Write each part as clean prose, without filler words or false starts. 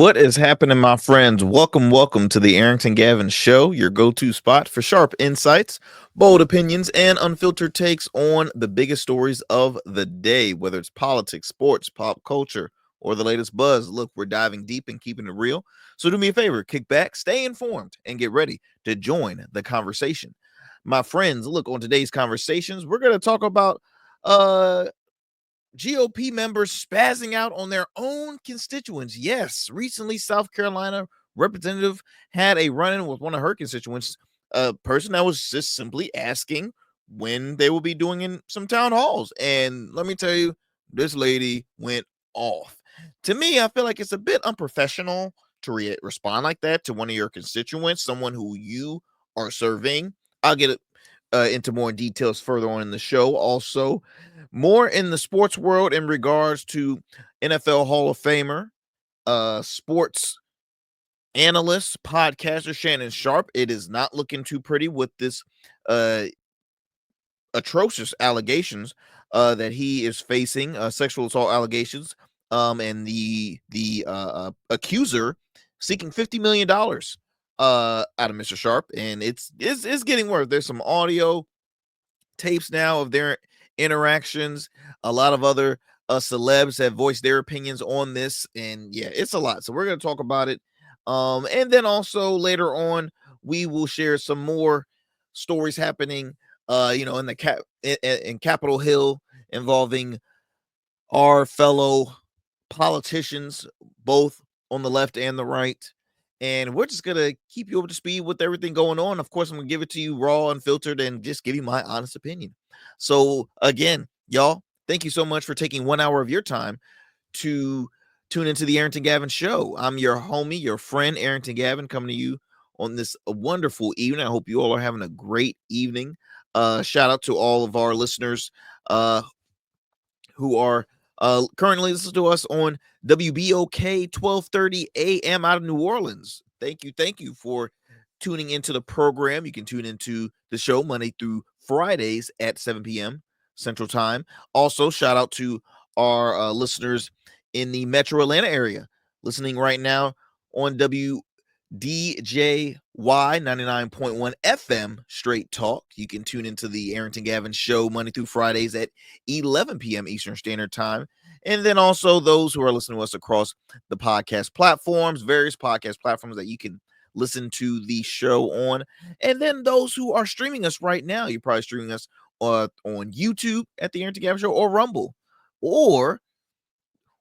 What is happening, my friends? Welcome to the Arrington Gavin Show, your go-to spot for sharp insights, bold opinions, and unfiltered takes on the biggest stories of the day, whether it's politics, sports, pop culture, or the latest buzz. Look, we're diving deep and keeping it real. So do me a favor, kick back, stay informed, and get ready to join the conversation. My friends, look, on today's conversations, we're going to talk about GOP members spazzing out on their own constituents. Yes, recently South Carolina representative had a run-in with one of her constituents, a person that was just simply asking when they will be doing in some town halls. And let me tell you, this lady went off. To me, I feel like it's a bit unprofessional to respond like that to one of your constituents, someone who you are serving. I'll get it into more details further on in the show. Also, more in the sports world in regards to NFL Hall of Famer, sports analyst, podcaster Shannon Sharpe. It is not looking too pretty with this uh, atrocious allegations that he is facing, sexual assault allegations, and the accuser seeking $50 million out of Mr. Sharpe, and it's getting worse. There's some audio tapes now of their interactions. A lot of other celebs have voiced their opinions on this, and yeah, it's a lot. So we're going to talk about it. And then also later on, we will share some more stories happening, in the in Capitol Hill involving our fellow politicians, both on the left and the right. And we're just gonna keep you up to speed with everything going on. Of course, I'm gonna give it to you raw, unfiltered, and just give you my honest opinion. So again, y'all, thank you so much for taking 1 hour of your time to tune into the Arrington Gavin Show. I'm your homie, your friend, Arrington Gavin, coming to you on this wonderful evening. I hope you all are having a great evening. Shout out to all of our listeners who are currently listening to us on WBOK 1230 AM out of New Orleans. Thank you for tuning into the program. You can tune into the show Monday through Fridays at 7 p.m. Central Time. Also, shout out to our listeners in the Metro Atlanta area listening right now on DJY 99.1 FM Straight Talk. You can tune into the Arrington Gavin Show Monday through Fridays at 11 p.m. Eastern Standard Time. And then also those who are listening to us across the podcast platforms, various podcast platforms that you can listen to the show on. And then those who are streaming us right now, you're probably streaming us on YouTube at the Arrington Gavin Show, or Rumble, or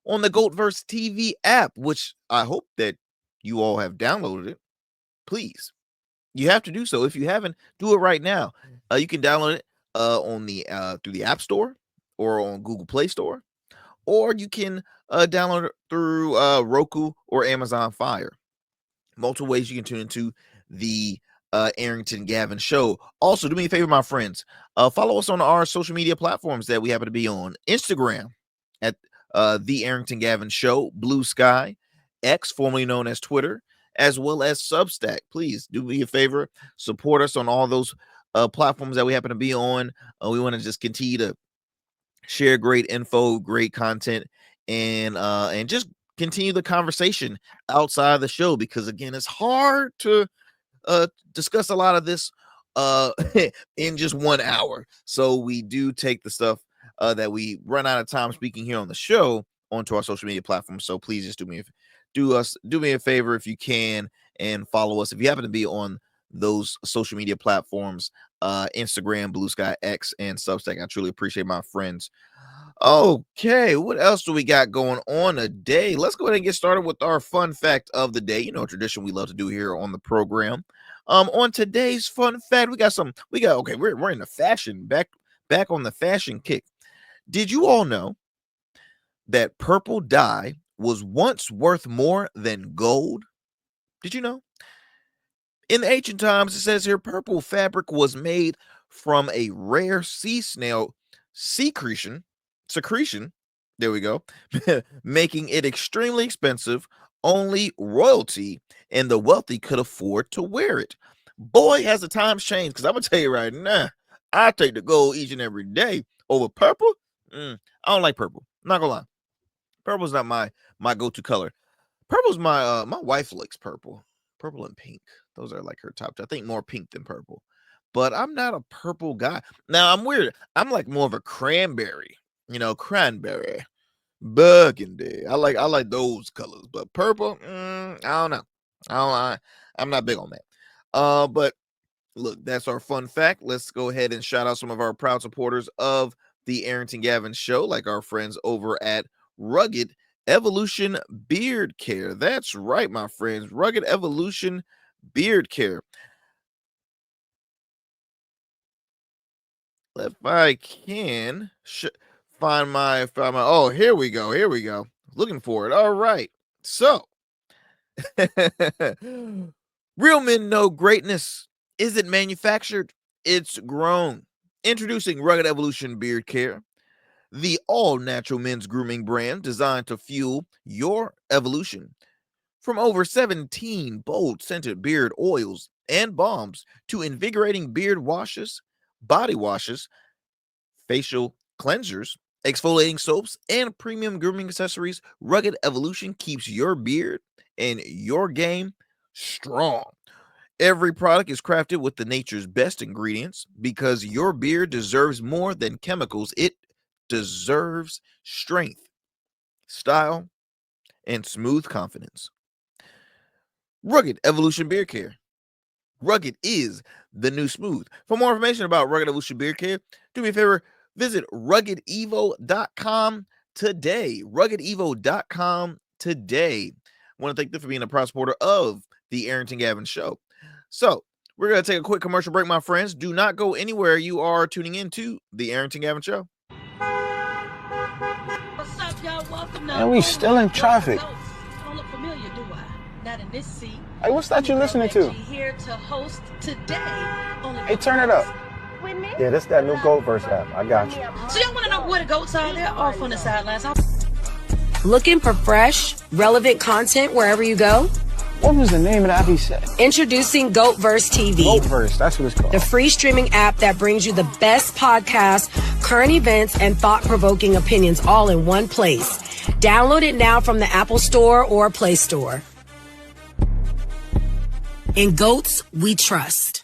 on the Goatverse TV app, which I hope that you all have downloaded it. Please, you have to do so. If you haven't, do it right now. You can download it on the through the App Store or on Google Play Store, or you can download it through Roku or Amazon Fire. Multiple ways you can tune into the Arrington Gavin Show. Also, do me a favor, my friends. Follow us on our social media platforms that we happen to be on. Instagram at the Arrington Gavin Show, Blue Sky, X, formerly known as Twitter, as well as Substack. Please do me a favor, support us on all those platforms that we happen to be on. We want to just continue to share great info, great content, and just continue the conversation outside of the show, because again, it's hard to discuss a lot of this in just 1 hour. So we do take the stuff that we run out of time speaking here on the show onto our social media platforms. So please just do me a favor if you can, and follow us if you happen to be on those social media platforms, Instagram, Blue Sky, X, and Substack. I truly appreciate my friends. Okay, what else do we got going on today? Let's go ahead and get started with our fun fact of the day. You know, a tradition we love to do here on the program. On today's fun fact, we're in the fashion, back on the fashion kick. Did you all know that purple dye was once worth more than gold? Did you know? In the ancient times, it says here, purple fabric was made from a rare sea snail secretion. There we go. Making it extremely expensive. Only royalty and the wealthy could afford to wear it. Boy, has the times changed, because I'm going to tell you right now, I take the gold each and every day over purple. I don't like purple. I'm not going to lie. Purple's not my go-to color. Purple's my wife likes purple. Purple and pink. Those are like her top two. I think more pink than purple. But I'm not a purple guy. Now I'm weird. I'm like more of a cranberry, cranberry, burgundy. I like those colors, but purple, I don't know. I'm not big on that. But look, that's our fun fact. Let's go ahead and shout out some of our proud supporters of the Arrington Gavin Show, like our friends over at Rugged Evolution Beard Care. That's right, my friends. Rugged Evolution Beard Care. If I can find my oh, here we go. Looking for it. All right. So real men know greatness isn't manufactured, it's grown. Introducing Rugged Evolution Beard Care, the all-natural men's grooming brand designed to fuel your evolution. From over 17 bold scented beard oils and balms to invigorating beard washes, body washes, facial cleansers, exfoliating soaps, and premium grooming accessories, Rugged Evolution keeps your beard and your game strong. Every product is crafted with the nature's best ingredients because your beard deserves more than chemicals. It deserves strength, style, and smooth confidence. Rugged Evolution Beard Care. Rugged is the new smooth. For more information about Rugged Evolution Beard Care, do me a favor, visit ruggedevo.com today. Ruggedevo.com today. I want to thank them for being a proud supporter of the Arrington Gavin Show. So, we're going to take a quick commercial break, my friends. Do not go anywhere. You are tuning into the Arrington Gavin Show. What's up, y'all? Welcome to And we still in traffic. Don't look familiar, do I? Not in this seat. Hey, what's that you listening to? Here to host today. Hey, turn it up. Yeah, this that new Goat Verse app. I got you. So y'all want to know where the goats are? They're off on the sidelines. Looking for fresh, relevant content wherever you go? What was the name of the app he said? Introducing GoatVerse TV. GoatVerse, that's what it's called. The free streaming app that brings you the best podcasts, current events, and thought-provoking opinions all in one place. Download it now from the Apple Store or Play Store. In Goats, we trust.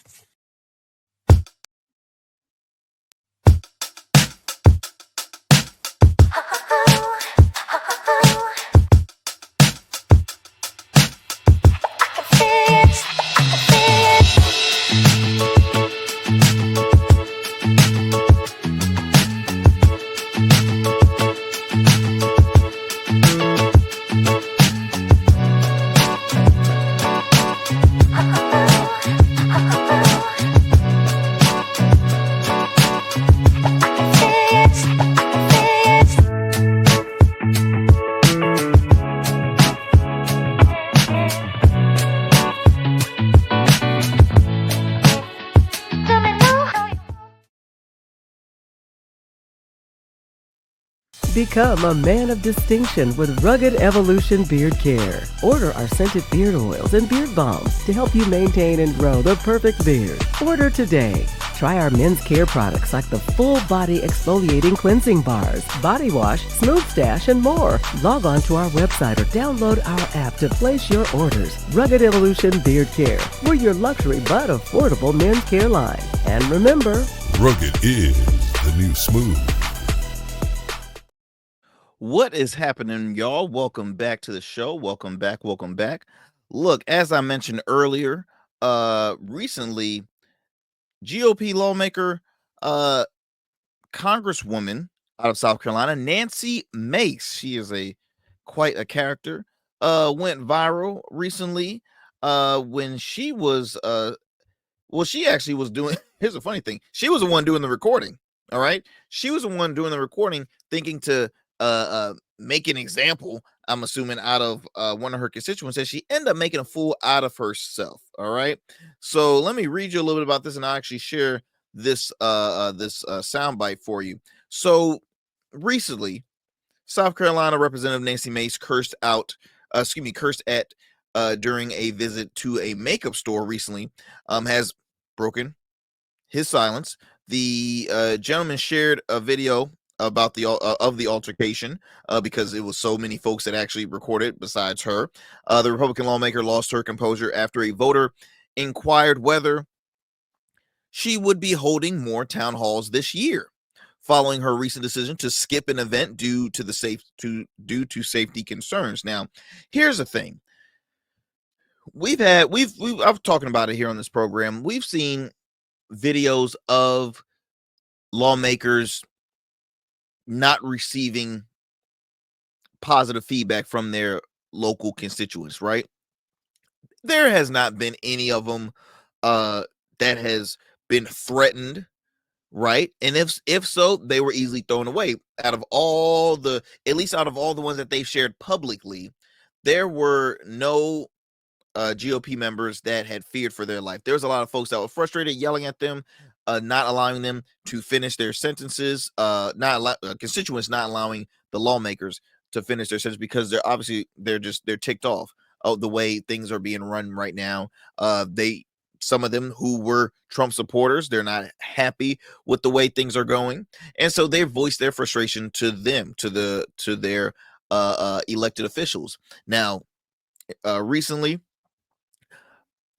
Become a man of distinction with Rugged Evolution Beard Care. Order our scented beard oils and beard balms to help you maintain and grow the perfect beard. Order today. Try our men's care products like the full body exfoliating cleansing bars, body wash, smooth stash, and more. Log on to our website or download our app to place your orders. Rugged Evolution Beard Care. We're your luxury but affordable men's care line. And remember, Rugged is the new smooth. What is happening, y'all? Welcome back to the show. Welcome back. Look, as I mentioned earlier, recently, GOP lawmaker, Congresswoman out of South Carolina, Nancy Mace, she is quite a character, went viral recently when she was, she actually was doing, here's a funny thing, she was the one doing the recording, all right? She was the one doing the recording, thinking to make an example, I'm assuming, out of one of her constituents, that she ended up making a fool out of herself. All right, so let me read you a little bit about this, and I'll actually share this soundbite for you. So recently, South Carolina Representative Nancy Mace cursed at during a visit to a makeup store recently, has broken his silence. The gentleman shared a video about the of the altercation because it was so many folks that actually recorded besides her. The Republican lawmaker lost her composure after a voter inquired whether she would be holding more town halls this year, following her recent decision to skip an event due to safety concerns. Now, here's the thing. I've talking about it here on this program. We've seen videos of lawmakers not receiving positive feedback from their local constituents, right? There has not been any of them that has been threatened, right? And if so, they were easily thrown away. At least out of all the ones that they've shared publicly, there were no GOP members that had feared for their life. There was a lot of folks that were frustrated, yelling at them, not allowing them to finish their sentences, constituents not allowing the lawmakers to finish their sentence because they're ticked off of the way things are being run right now. Some of them who were Trump supporters, they're not happy with the way things are going, and so they voiced their frustration to their elected officials. Now, recently,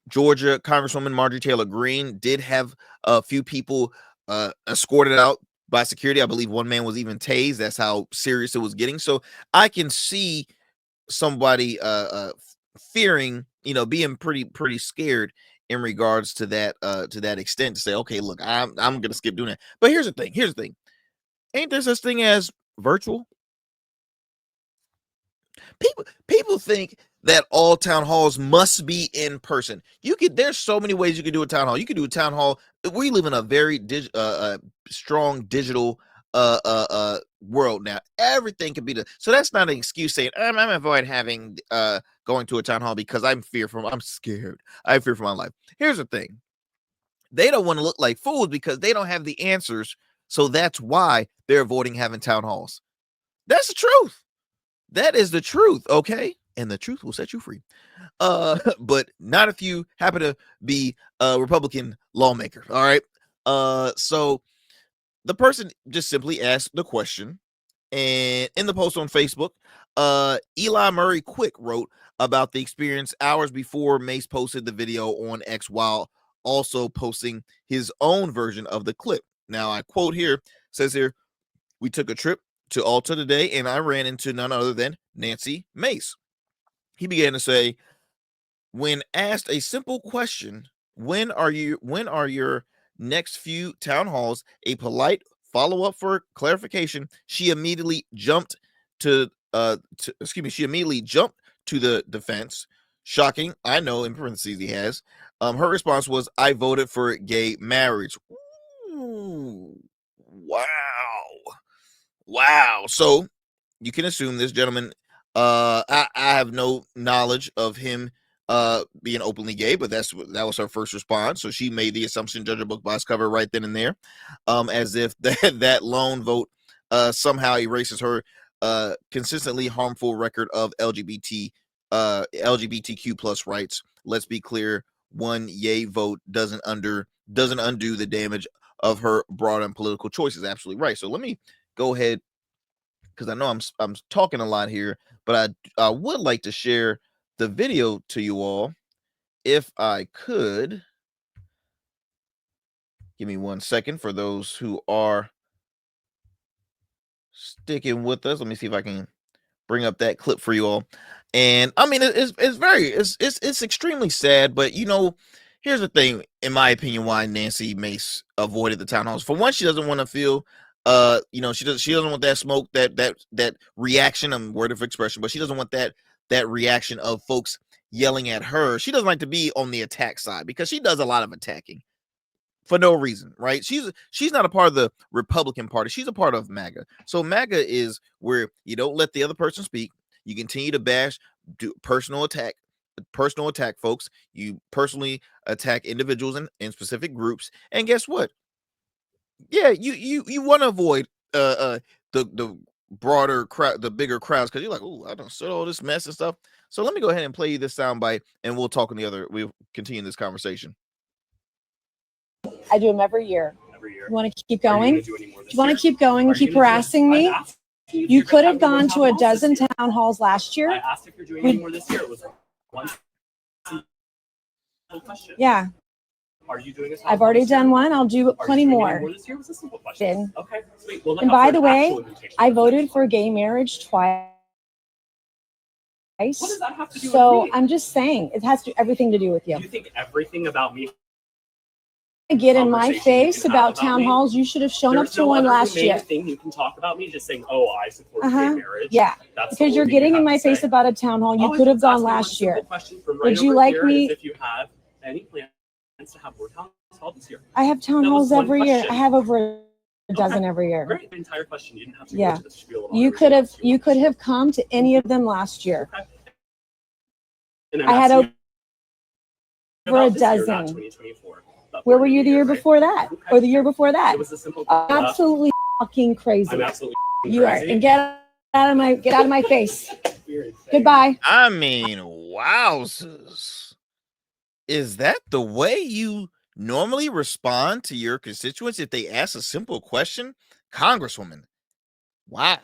Georgia Congresswoman Marjorie Taylor Greene did have a few people escorted out by security. I believe one man was even tased. That's how serious it was getting. So I can see somebody fearing, being pretty scared in regards to that extent, to say, okay, look, I'm gonna skip doing that. But here's the thing. Ain't there such thing as virtual? People think that all town halls must be in person. There's so many ways you can do a town hall. You can do a town hall. We live in a very strong digital world now. Everything can be done. So that's not an excuse saying I'm avoid having going to a town hall because I'm scared. I fear for my life. Here's the thing. They don't want to look like fools because they don't have the answers. So that's why they're avoiding having town halls. That's the truth. That is the truth, okay? And the truth will set you free. But not if you happen to be a Republican lawmaker, all right? So the person just simply asked the question, and in the post on Facebook, Eli Murray Quick wrote about the experience hours before Mace posted the video on X while also posting his own version of the clip. Now, I quote here, says here, "We took a trip to Alta today, and I ran into none other than Nancy Mace." He began to say, when asked a simple question, when are your next few town halls, a polite follow-up for clarification, she immediately jumped to the defense. Shocking, I know, in parentheses he has. Her response was, "I voted for gay marriage." Ooh, wow. So you can assume this gentleman, I have no knowledge of him being openly gay, but that was her first response. So she made the assumption, judge a book by its cover right then and there, as if that lone vote somehow erases her consistently harmful record of LGBTQ plus rights. Let's be clear, one yay vote doesn't undo the damage of her broad and political choices. Absolutely right. So let me go ahead, because I know I'm talking a lot here, but I would like to share the video to you all if I could. Give me 1 second for those who are sticking with us. Let me see if I can bring up that clip for you all. And I mean, it's extremely sad, but here's the thing, in my opinion, why Nancy Mace avoided the town halls. For one, she doesn't want to feel she doesn't want that smoke, that reaction. I'm word of expression, but she doesn't want that reaction of folks yelling at her. She doesn't like to be on the attack side because she does a lot of attacking for no reason, right? She's not a part of the Republican Party. She's a part of MAGA. So MAGA is where you don't let the other person speak. You continue to bash, do personal attack folks. You personally attack individuals in specific groups. And guess what? Yeah, you want to avoid the broader crowd, the bigger crowds, because you're like, oh, I don't said all this mess and stuff. So let me go ahead and play you this soundbite, and we'll continue this conversation. I do them every year. every year. You want to keep going? Do you want to keep going and keep harassing me? You could have gone to a dozen town halls last year. I asked if you're doing any more this year. It was one simple question. Yeah. Are you doing a I've already done one. I'll do plenty more. This year was a simple question. Okay, sweet. Well, and by the way, I voted for gay marriage twice. What does that have to do so with me? I'm just saying, it has everything to do with you. You think everything about me? Get in my face about town halls. You should have shown up to one last year. Thing you can talk about me just saying, "Oh, I support gay marriage." Yeah, because you're getting in my face about a town hall. You could have gone last year. Would you like me? If you have any plans to have more town halls this year? I have town halls every year. I have over a dozen every year. Great. The entire question. You didn't have to yeah. go to the spiel. You could have come to any of them last year. Okay. And I had over a dozen. Where were you the year before that? Or the year before that? It was a simple absolutely fucking crazy. I'm absolutely you are. And get out of my face. Goodbye. I mean, wowzers. Is that the way you normally respond to your constituents if they ask a simple question? Congresswoman. Wow.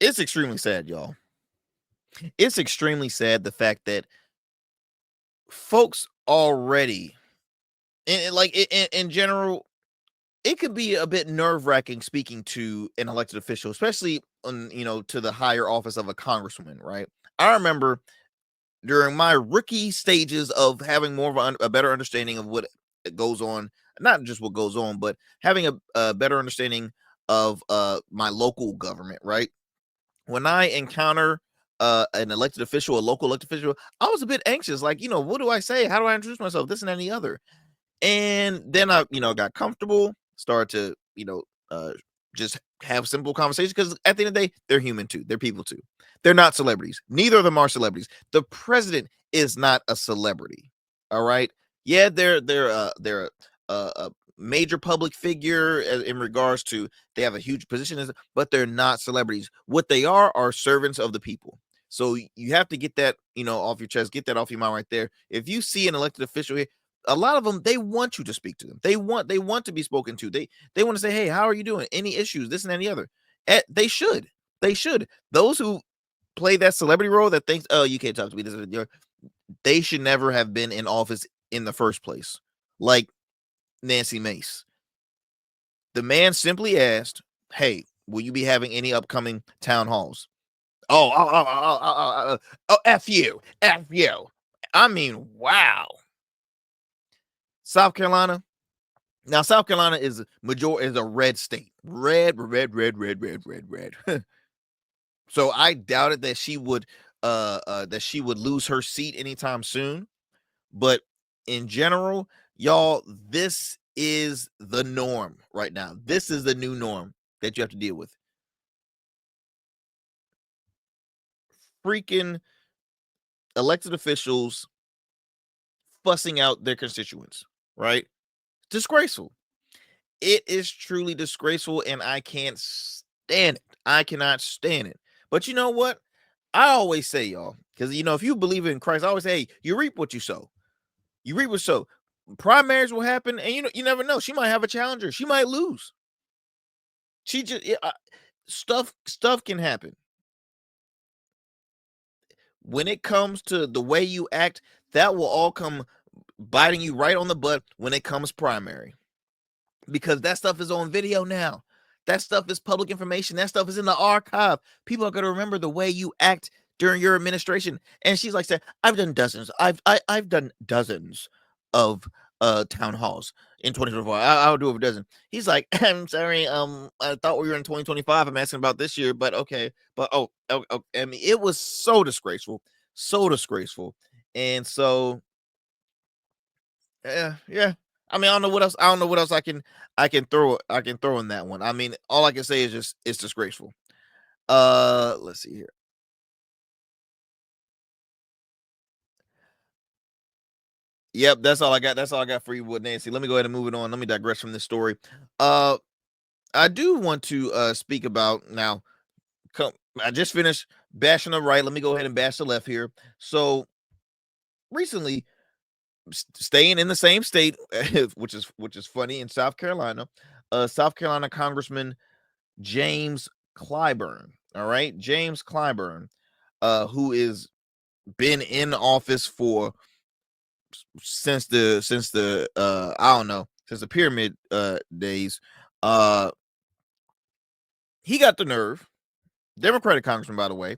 It's extremely sad, y'all. It's extremely sad, the fact that folks already, and like in general, it could be a bit nerve-wracking speaking to an elected official, especially on, to the higher office of a congresswoman, right? I remember during my rookie stages of having more of a better understanding of what goes on, not just what goes on, but having a better understanding of my local government, right? When I encounter an elected official, a local elected official, I was a bit anxious, like, what do I say? How do I introduce myself? This and that and the other. And then I, got comfortable, started to, just have simple conversations, because at the end of the day, they're human too. They're people too. They're not celebrities. Neither of them are celebrities. The president is not a celebrity. All right. Yeah, they're a major public figure in regards to, they have a huge position, but they're not celebrities. What they are servants of the people. So you have to get that, off your chest, get that off your mind right there. If you see an elected official here, a lot of them, they want you to speak to them. They want to be spoken to. They want to say, hey, how are you doing? Any issues? This and that and the other. They should. Those who play that celebrity role that thinks, oh, you can't talk to me, they should never have been in office in the first place. Like Nancy Mace. The man simply asked, hey, will you be having any upcoming town halls? Oh, F you. I mean, wow. South Carolina. Now, South Carolina is a red state. Red. So I doubted that she would lose her seat anytime soon. But in general, y'all, this is the norm right now. This is the new norm that you have to deal with. Freaking elected officials fussing out their constituents, right? Disgraceful. It is truly disgraceful, and I can't stand it. I cannot stand it. But you know what? I always say, y'all, because if you believe in Christ, I always say, hey, you reap what you sow. You reap what you sow. Primaries will happen, and you never know. She might have a challenger. She might lose. She just stuff can happen. When it comes to the way you act, that will all come biting you right on the butt when it comes primary, because that stuff is on video now. That stuff is public information. That stuff is in the archive. People are going to remember the way you act during your administration. And she's like, said, I've done dozens. I've done dozens of town halls in 2024. I'll do over a dozen. He's like, I'm sorry. I thought we were in 2025. I'm asking about this year, but okay. But I mean, it was so disgraceful. And so, yeah. I mean, I don't know what else. I can throw in that one. I mean, all I can say is just it's disgraceful. Let's see here. Yep, that's all I got. That's all I got for you with Nancy. Let me go ahead and move it on. Let me digress from this story. I do want to speak about now. I just finished bashing the right. Let me go ahead and bash the left here. So recently, staying in the same state, which is funny, in South Carolina, South Carolina Congressman James Clyburn. All right, James Clyburn, who is been in office for since the I don't know, since the pyramid days. He got the nerve, Democratic congressman, by the way.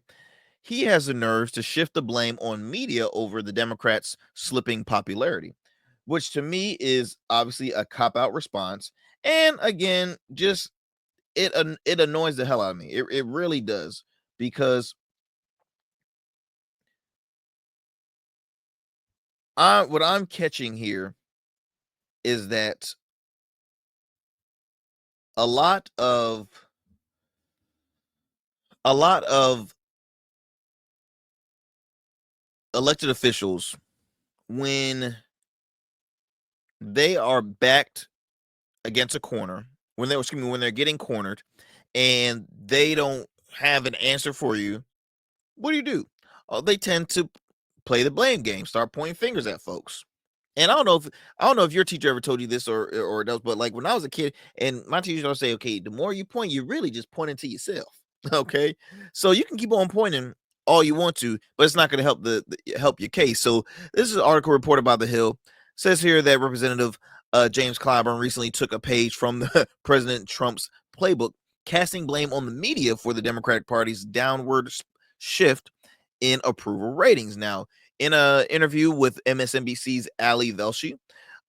He has the nerves to shift the blame on media over the Democrats' slipping popularity, which to me is obviously a cop-out response. And again, just it annoys the hell out of me. It really does, because what I'm catching here is that a lot of elected officials, when they are backed against a corner, when they're getting cornered and they don't have an answer for you, what do? They tend to play the blame game, start pointing fingers at folks. And I don't know if your teacher ever told you this or does, but like when I was a kid, and my teacher would say, okay, the more you point, you're really just pointing to yourself. Okay, so you can keep on pointing all you want to, but it's not going to help your case. So this is an article reported by The Hill. Says here that Representative James Clyburn recently took a page from President Trump's playbook, casting blame on the media for the Democratic Party's downward shift in approval ratings. Now, in an interview with MSNBC's Ali Velshi,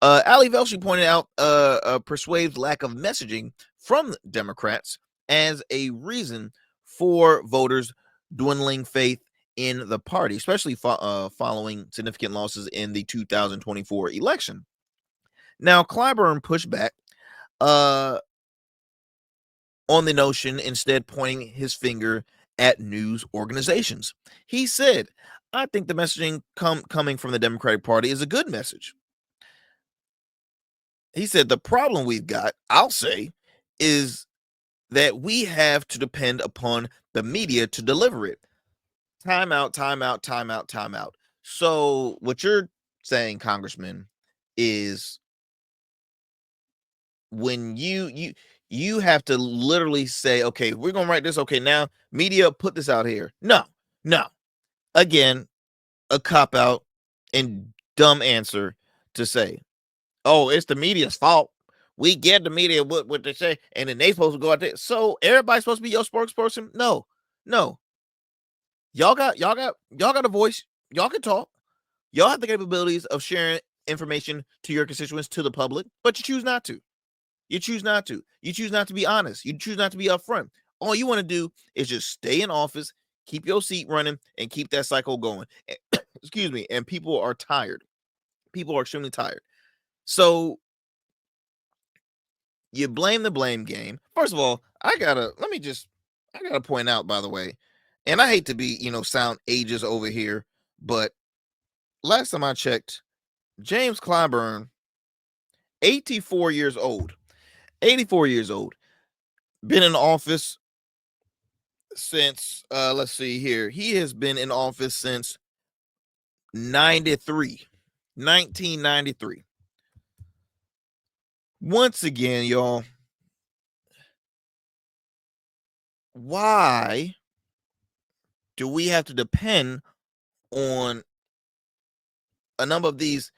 Ali Velshi pointed out a persuasive lack of messaging from Democrats as a reason for voters dwindling faith in the party, especially following significant losses in the 2024 election. Now, Clyburn pushed back on the notion, instead pointing his finger at news organizations. He said, I think the messaging coming from the Democratic Party is a good message. He said, the problem we've got, I'll say, is that we have to depend upon the media to deliver it. Time out. So what you're saying, Congressman, is when you have to literally say, okay, we're going to write this. Okay, now media, put this out here. No. Again, a cop-out and dumb answer to say, oh, it's the media's fault. We get the media what they say, and then they supposed to go out there. So everybody's supposed to be your spokesperson? No. Y'all got a voice. Y'all can talk. Y'all have the capabilities of sharing information to your constituents, to the public, but you choose not to. You choose not to be honest. You choose not to be upfront. All you want to do is just stay in office, keep your seat running, and keep that cycle going. Excuse me. And people are tired. People are extremely tired. So you blame the blame game. First of all, I gotta point out, by the way, and I hate to be, sound ages over here, but last time I checked, James Clyburn, 84 years old, been in office since, let's see here. He has been in office since 1993. Once again, y'all, why do we have to depend on a number of these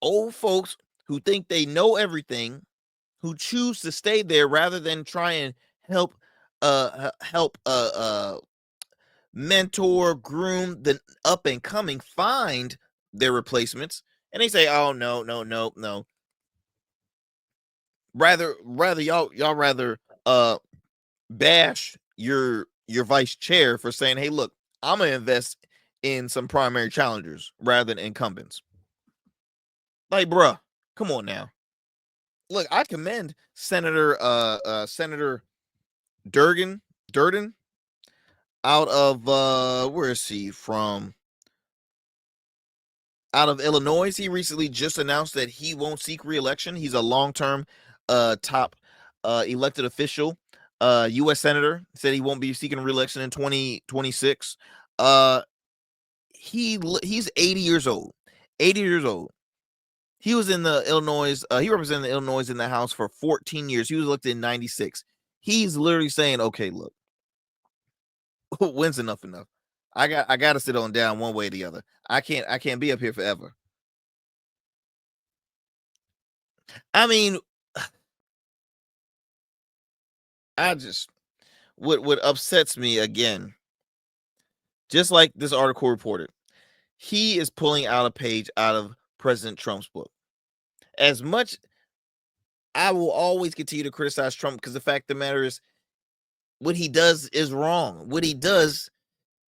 old folks who think they know everything, who choose to stay there rather than try and help mentor, groom the up and coming, find their replacements? And they say, oh, no. Rather y'all bash your vice chair for saying, hey, look, I'm gonna invest in some primary challengers rather than incumbents. Like, bruh, come on now. Look, I commend Senator Durden out of where is he from? Out of Illinois. He recently just announced that he won't seek re-election. He's a long-term top elected official, U.S. senator. Said he won't be seeking re-election in 2026. He's 80 years old. 80 years old. He was in the Illinois. He represented Illinois in the House for 14 years. He was elected in 96. He's literally saying, okay, look, when's enough? I got to sit on down one way or the other. I can't be up here forever. I mean, what upsets me again, just like this article reported, he is pulling out a page out of President Trump's book. As much, I will always continue to criticize Trump because the fact of the matter is, what he does is wrong. What he does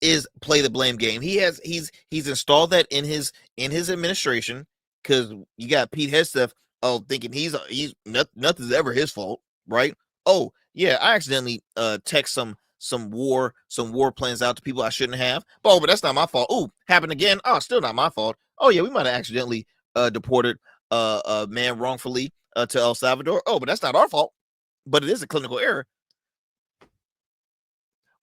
is play the blame game. He's installed that in his administration, because you got Pete Hegseth thinking he's nothing's ever his fault, right? Oh yeah, I accidentally text some war plans out to people I shouldn't have. Oh, but that's not my fault. Oh, happened again. Oh, still not my fault. Oh yeah, we might have accidentally deported a man wrongfully to El Salvador. Oh, but that's not our fault. But it is a clinical error.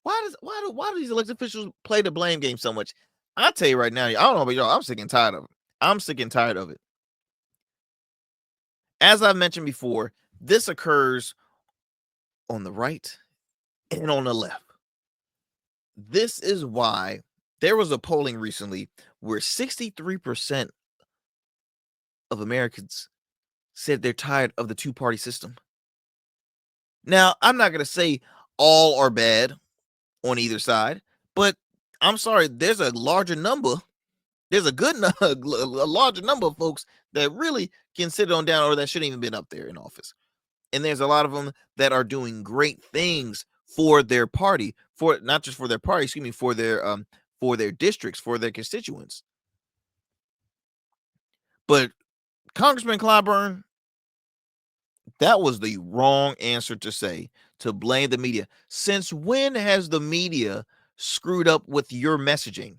Why do these elected officials play the blame game so much? I'll tell you right now, I don't know about y'all, I'm sick and tired of it. I'm sick and tired of it. As I've mentioned before, this occurs on the right and on the left. This is why there was a polling recently where 63% of Americans said they're tired of the two-party system. Now, I'm not going to say all are bad on either side, but I'm sorry, there's a larger number. There's a larger number of folks that really can sit on down, or that shouldn't even been up there in office. And there's a lot of them that are doing great things for their party, for not just for their party, for their districts, for their constituents. But Congressman Clyburn, that was the wrong answer to say, to blame the media. Since when has the media screwed up with your messaging?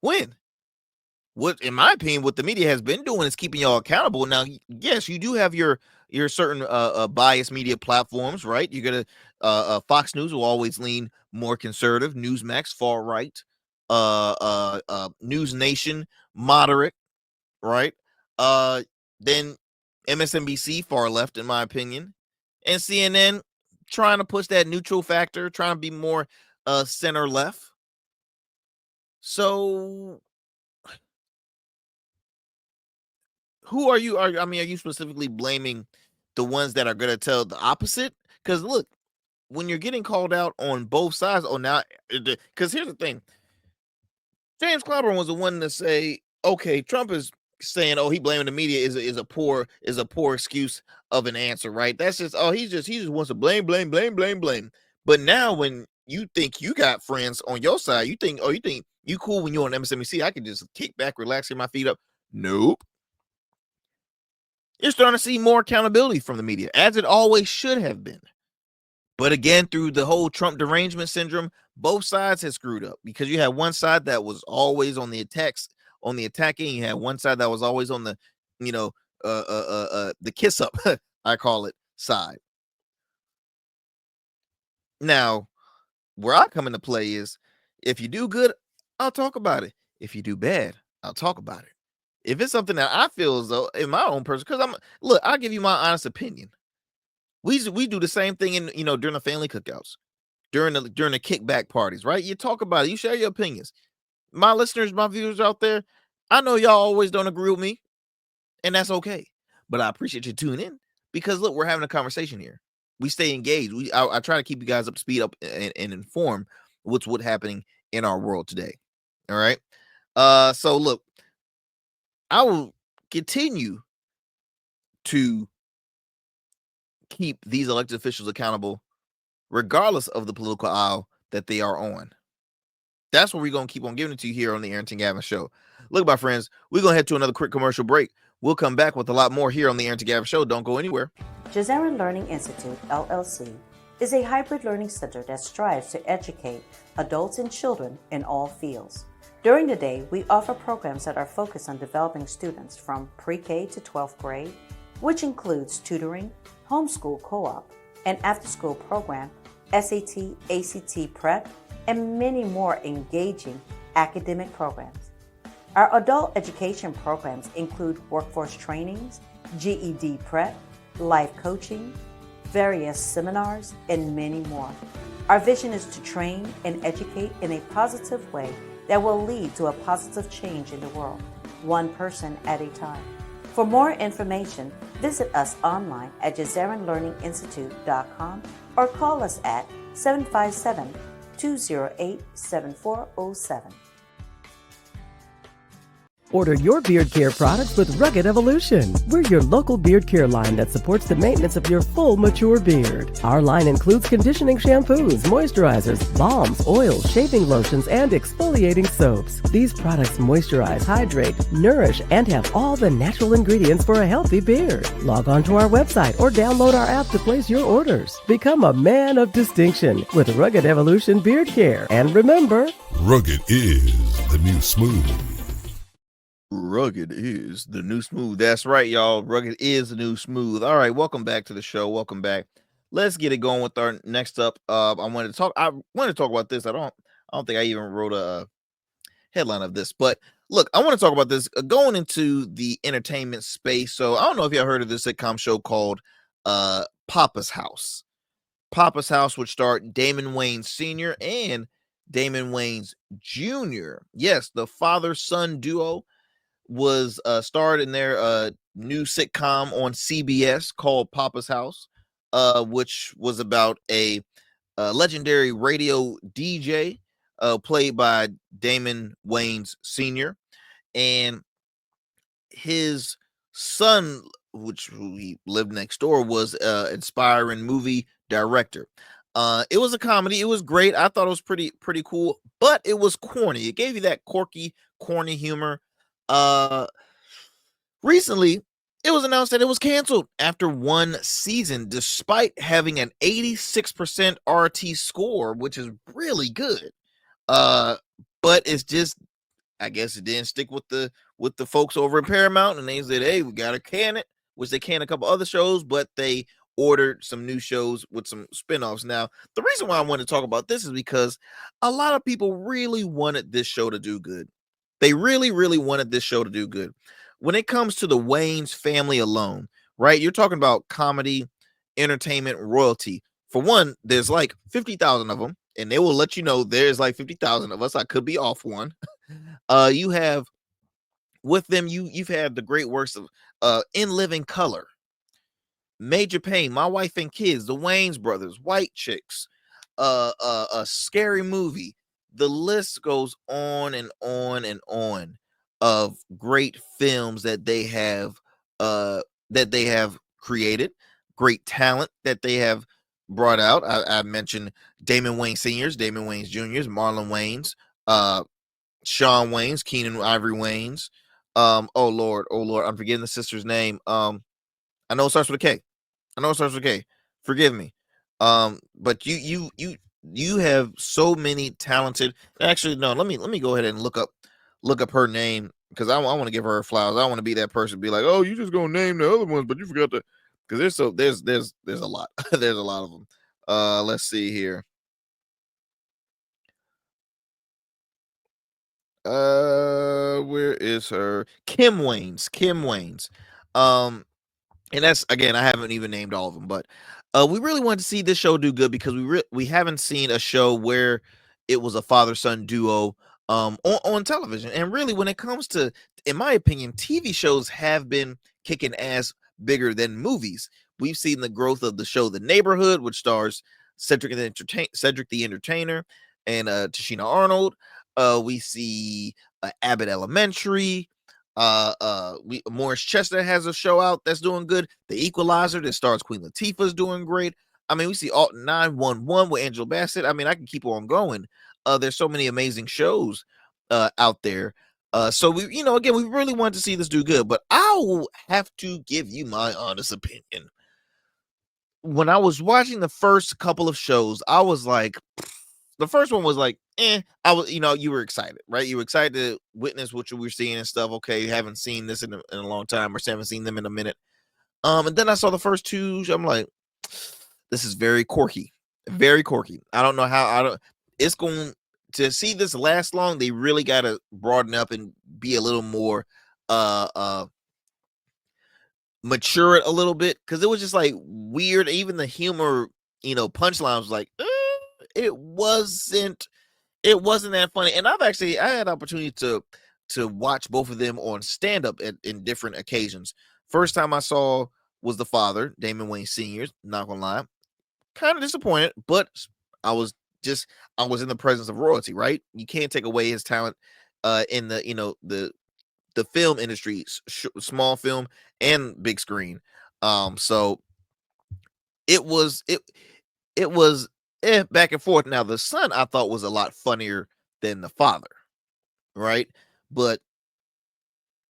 When? What, in my opinion, what the media has been doing is keeping y'all accountable. Now, yes, you do have your certain biased media platforms, right? You're gonna Fox News will always lean more conservative, Newsmax far right, News Nation moderate, right? Then MSNBC far left, in my opinion, and CNN trying to push that neutral factor, trying to be more center left. So who are you? Are you specifically blaming the ones that are going to tell the opposite? Because look, when you're getting called out on both sides, now, because here's the thing, James Clyburn was the one to say, okay, Trump is saying, oh, he blaming the media is a poor excuse of an answer, right? That's just, he just wants to blame. But now when you think you got friends on your side, you think you cool when you're on MSNBC, I can just kick back, relax, get my feet up. Nope. You're starting to see more accountability from the media, as it always should have been. But again, through the whole Trump derangement syndrome, both sides have screwed up, because you had one side that was always on the attacking. You had one side that was always on the, the kiss up, I call it, side. Now, where I come into play is, if you do good, I'll talk about it. If you do bad, I'll talk about it. If it's something that I feel as though in my own person, because I'll give you my honest opinion. We do the same thing in, during the family cookouts, during the kickback parties, right? You talk about it, you share your opinions. My listeners, my viewers out there, I know y'all always don't agree with me, and that's okay. But I appreciate you tuning in, because look, we're having a conversation here. We stay engaged. I try to keep you guys up to speed, up and inform what's happening in our world today. All right. So look, I will continue to keep these elected officials accountable, regardless of the political aisle that they are on. That's what we're going to keep on giving it to you here on the Arrington Gavin Show. Look, my friends, we're going to head to another quick commercial break. We'll come back with a lot more here on the Arrington Gavin Show. Don't go anywhere. Jazera Learning Institute, LLC, is a hybrid learning center that strives to educate adults and children in all fields. During the day, we offer programs that are focused on developing students from pre-K to 12th grade, which includes tutoring, homeschool co-op, an after-school program, SAT, ACT prep, and many more engaging academic programs. Our adult education programs include workforce trainings, GED prep, life coaching, various seminars, and many more. Our vision is to train and educate in a positive way that will lead to a positive change in the world, one person at a time. For more information, visit us online at JazarenLearningInstitute.com or call us at 757-208-7407. Order your beard care products with Rugged Evolution. We're your local beard care line that supports the maintenance of your full, mature beard. Our line includes conditioning shampoos, moisturizers, balms, oils, shaving lotions, and exfoliating soaps. These products moisturize, hydrate, nourish, and have all the natural ingredients for a healthy beard. Log on to our website or download our app to place your orders. Become a man of distinction with Rugged Evolution Beard Care. And remember, Rugged is the new smooth. Rugged is the new smooth. That's right, y'all. Rugged is the new smooth. All right, welcome back to the show. Welcome back. Let's get it going with our next up. I wanted to talk about this. I don't think I even wrote a headline of this, but look, I want to talk about this going into the entertainment space. So I don't know if y'all heard of this sitcom show called Popa's House. Popa's House, which starred Damon Wayans Sr. and Damon Wayans Jr. Yes, the father-son duo was starred in their new sitcom on CBS called Popa's House, which was about a legendary radio DJ played by Damon Wayans Sr. and his son, which he lived next door, was inspiring movie director. It was a comedy. It was great. I thought it was pretty cool, but it was corny. It gave you that quirky, corny humor. Recently, it was announced that it was canceled after one season, despite having an 86% RT score, which is really good. But it's just, I guess it didn't stick with the folks over at Paramount, and they said, hey, we gotta can it, which they can a couple other shows, but they ordered some new shows with some spinoffs. Now, the reason why I want to talk about this is because a lot of people really wanted this show to do good. They really, really wanted this show to do good. When it comes to the Wayans family alone, right? You're talking about comedy, entertainment, royalty. For one, there's like 50,000 of them, and they will let you know there's like 50,000 of us. I could be off one. You have with them, you've had the great works of In Living Color, Major Pain, My Wife and Kids, The Wayans Brothers, White Chicks, a Scary Movie. The list goes on and on and on of great films that they have created, great talent that they have brought out. I mentioned Damon Wayans Sr.'s, Damon Wayans Jr.'s, Marlon Wayans, Shawn Wayans, Keenan Ivory Wayans. Oh Lord, I'm forgetting the sister's name. I know it starts with a K. Forgive me. But you have so many talented. Actually, no. Let me go ahead and look up her name, because I want to give her flowers. I don't want to be that person, be like, oh, you just gonna name the other ones, but you forgot to, because there's a lot. There's a lot of them. Let's see here. Where is her? Kim Wayans. And that's, again, I haven't even named all of them, but we really wanted to see this show do good, because we haven't seen a show where it was a father-son duo on television. And really, when it comes to, in my opinion, TV shows have been kicking ass bigger than movies. We've seen the growth of the show The Neighborhood, which stars Cedric the Entertainer and Tashina Arnold. We see Abbott Elementary. Morris Chestnut has a show out that's doing good. The Equalizer that stars Queen Latifah is doing great. I mean, we see Alt 911 with Angela Bassett. I mean, I can keep on going. There's so many amazing shows out there. So we, again, we really want to see this do good, but I will have to give you my honest opinion. When I was watching the first couple of shows, I was like, the first one was like, I was, you were excited, right? You were excited to witness what you were seeing and stuff. Okay, you haven't seen this in a long time, or haven't seen them in a minute. And then I saw the first two. I'm like, this is very quirky, very quirky. I don't know how. It's going to see this last long, they really got to broaden up and be a little more mature it a little bit, because it was just like weird. Even the humor, punchline was like, it wasn't that funny. And I had opportunity to watch both of them on stand-up in different occasions. First time I saw was the father, Damon Wayans Sr., not gonna lie. Kind of disappointed, but I was in the presence of royalty, right? You can't take away his talent in the film industry, small film and big screen. So it was back and forth. Now the son I thought was a lot funnier than the father, right? But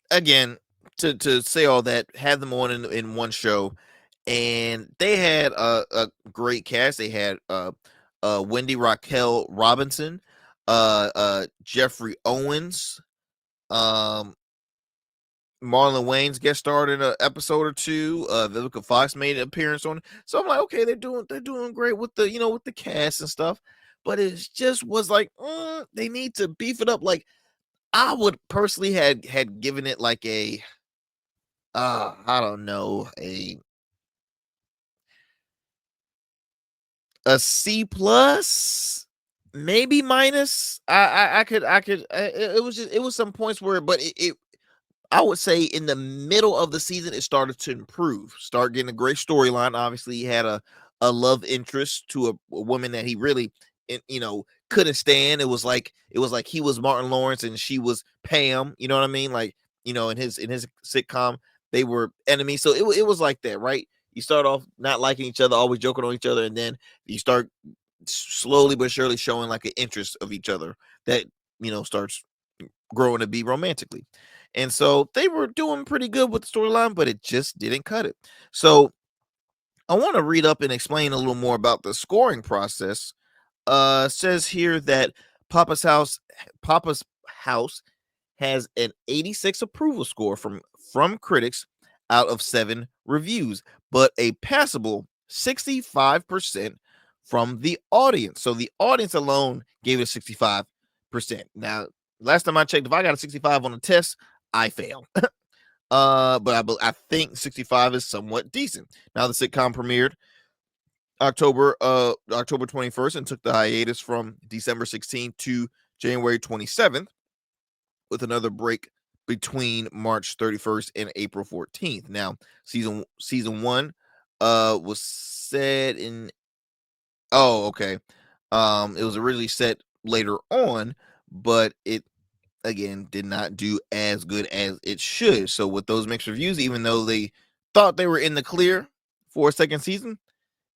again, to say all that, had them on in one show, and they had a great cast. They had Wendy Raquel Robinson, Jeffrey Owens, Marlon Wayans guest starred in an episode or two. Vivica Fox made an appearance on it. So I'm like, okay, they're doing great with the with the cast and stuff. But it just was like, they need to beef it up. Like, I would personally had given it like a I don't know, a C plus, maybe minus. It was some points where, but I would say in the middle of the season it started to improve, start getting a great storyline. Obviously, he had a love interest to a woman that he really couldn't stand. It was like he was Martin Lawrence and she was Pam. You know what I mean? Like, in his sitcom they were enemies. So it was like that, right? You start off not liking each other, always joking on each other, and then you start slowly but surely showing like an interest of each other that starts growing to be romantically. And so they were doing pretty good with the storyline, but it just didn't cut it. So I want to read up and explain a little more about the scoring process. Says here that Papa's House has an 86 approval score from critics out of 7 reviews, but a passable 65% from the audience. So the audience alone gave it a 65%. Now, last time I checked, if I got a 65 on a test, I fail. But I think 65 is somewhat decent. Now, the sitcom premiered October 21st and took the hiatus from December 16th to January 27th, with another break between March 31st and April 14th. Now, season 1 was set in it was originally set later on, but it again did not do as good as it should. So with those mixed reviews, even though they thought they were in the clear for a second season,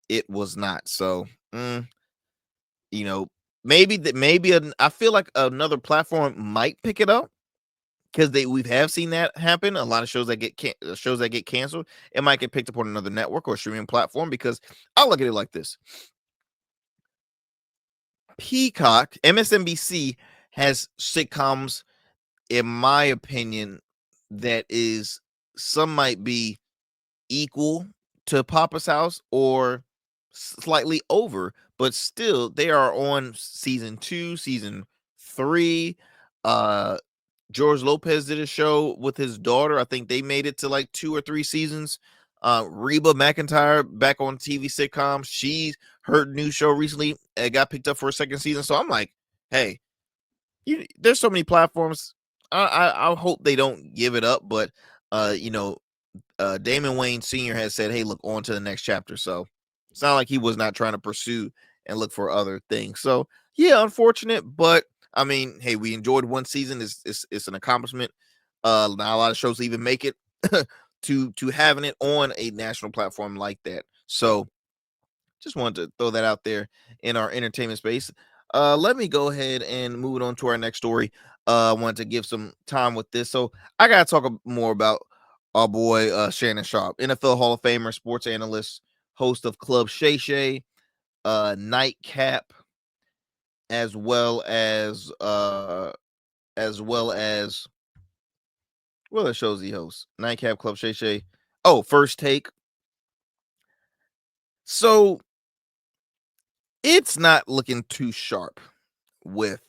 it was not. So maybe I feel like another platform might pick it up, because we have seen that happen. A lot of shows that get canceled, it might get picked up on another network or streaming platform. Because I look at it like this: Peacock, MSNBC has sitcoms, in my opinion, that is, some might be equal to Papa's House or slightly over, but still they are on season 2, season 3. George Lopez did a show with his daughter. I think they made it to like 2 or 3 seasons. Reba McEntire back on TV sitcoms. Her new show recently got picked up for a second season. So I'm like, hey, there's so many platforms. I hope they don't give it up, but Damon Wayans Sr. has said, hey, look, on to the next chapter. So it's not like he was not trying to pursue and look for other things. So yeah, unfortunate, but I mean, hey, we enjoyed one season. It's an accomplishment. Not a lot of shows even make it to having it on a national platform like that. So just wanted to throw that out there in our entertainment space. Let me go ahead and move it on to our next story. I wanted to give some time with this. So I got to talk more about our boy Shannon Sharpe, NFL Hall of Famer, sports analyst, host of Club Shay Shay, Nightcap, as well as what other shows he hosts? Nightcap, Club Shay Shay. Oh, First Take. So it's not looking too sharp with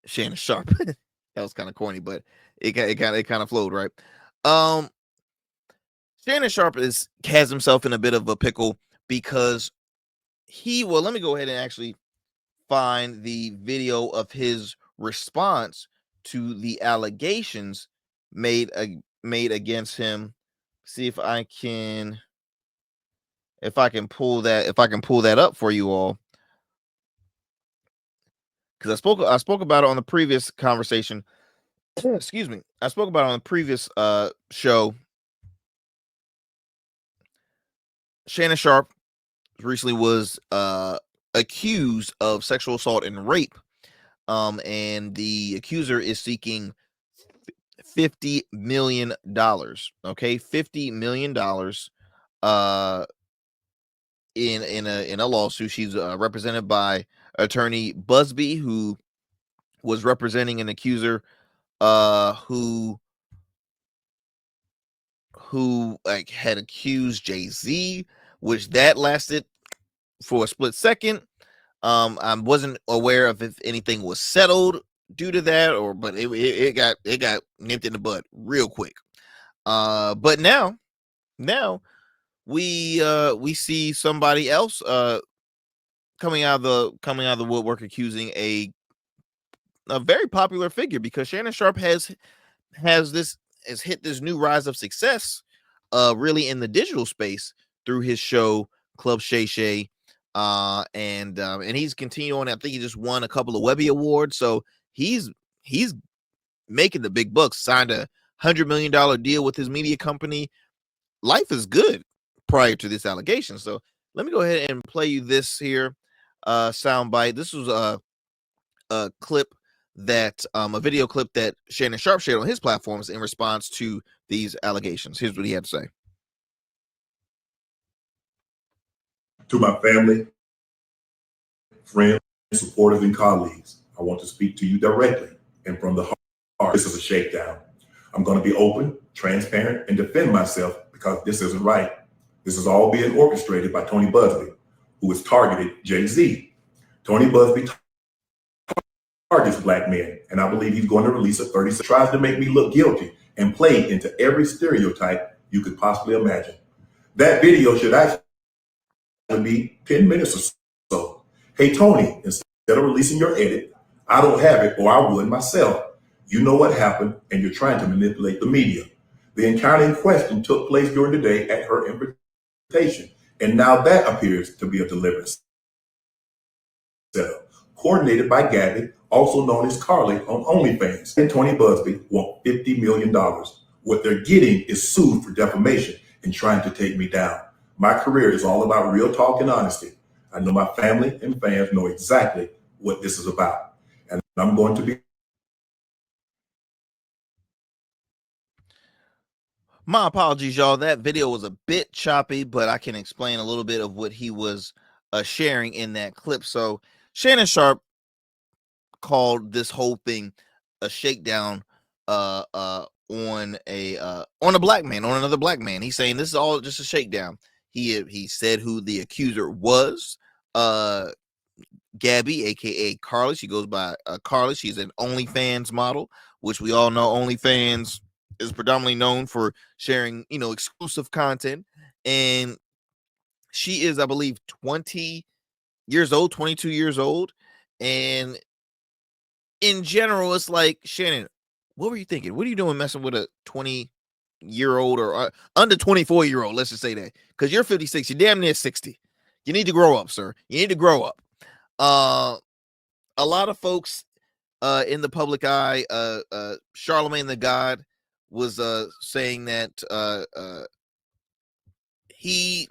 Shannon Sharpe. That was kind of corny, but it kind of flowed, right? Shannon Sharpe has himself in a bit of a pickle because let me go ahead and actually find the video of his response to the allegations made against him. See if I can pull that up for you all, because I spoke about it on the previous conversation. Excuse me. I spoke about it on the previous show. Shannon Sharpe recently was accused of sexual assault and rape. And the accuser is seeking $50 million. Okay, $50 million in a lawsuit. She's represented by attorney Busby, who was representing an accuser who like had accused Jay-Z, which that lasted for a split second. I wasn't aware of if anything was settled due to that, but it got nipped in the bud real quick. But now we see somebody else coming out of the woodwork accusing a very popular figure, because Shannon Sharpe has hit this new rise of success really in the digital space through his show Club Shay Shay. And he's continuing. I think he just won a couple of Webby awards, so he's making the big bucks. Signed a $100 million deal with his media company. Life is good prior to this allegation. So let me go ahead and play you this here soundbite. This was a clip that a video clip that Shannon Sharpe shared on his platforms in response to these allegations. Here's what he had to say. To my family, friends, supporters, and colleagues, I want to speak to you directly and from the heart. This is a shakedown. I'm going to be open, transparent, and defend myself, because this isn't right. This is all being orchestrated by Tony Busby, who has targeted Jay-Z. Tony Busby targets black men, and I believe he's going to release a 30 tries to make me look guilty and play into every stereotype you could possibly imagine. That video should actually be 10 minutes or so. Hey, Tony, instead of releasing your edit, I don't have it, or I would myself. You know what happened, and you're trying to manipulate the media. The encounter in question took place during the day at her invitation, and now that appears to be a deliberate setup, coordinated by Gabby, also known as Carly on OnlyFans. And Tony Busby want $50 million. What they're getting is sued for defamation and trying to take me down. My career is all about real talk and honesty. I know my family and fans know exactly what this is about. And I'm going to be. My apologies, y'all. That video was a bit choppy, but I can explain a little bit of what he was sharing in that clip. So Shannon Sharpe called this whole thing a shakedown on a black man, on another black man. He's saying this is all just a shakedown. He said who the accuser was. Gabby, aka Carly. She goes by Carly. She's an OnlyFans model, which we all know OnlyFans is predominantly known for sharing, exclusive content. And she is, I believe, 20 years old, 22 years old. And in general, it's like, Shannon, what were you thinking? What are you doing messing with a 20-year-old or under 24-year-old? Let's just say that, because you're 56, you're damn near 60. You need to grow up, sir. You need to grow up. A lot of folks in the public eye, Charlemagne the God was saying that he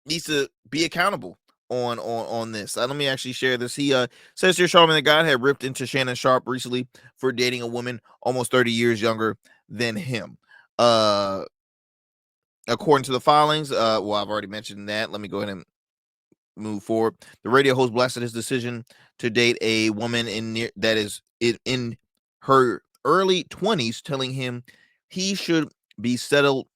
needs to be accountable on this. Let me actually share this. He says here, Charlemagne the God had ripped into Shannon Sharpe recently for dating a woman almost 30 years younger than him. According to the filings, well, I've already mentioned that. Let me go ahead and move forward. The radio host blasted his decision to date a woman that is in her early 20s, telling him he should be settled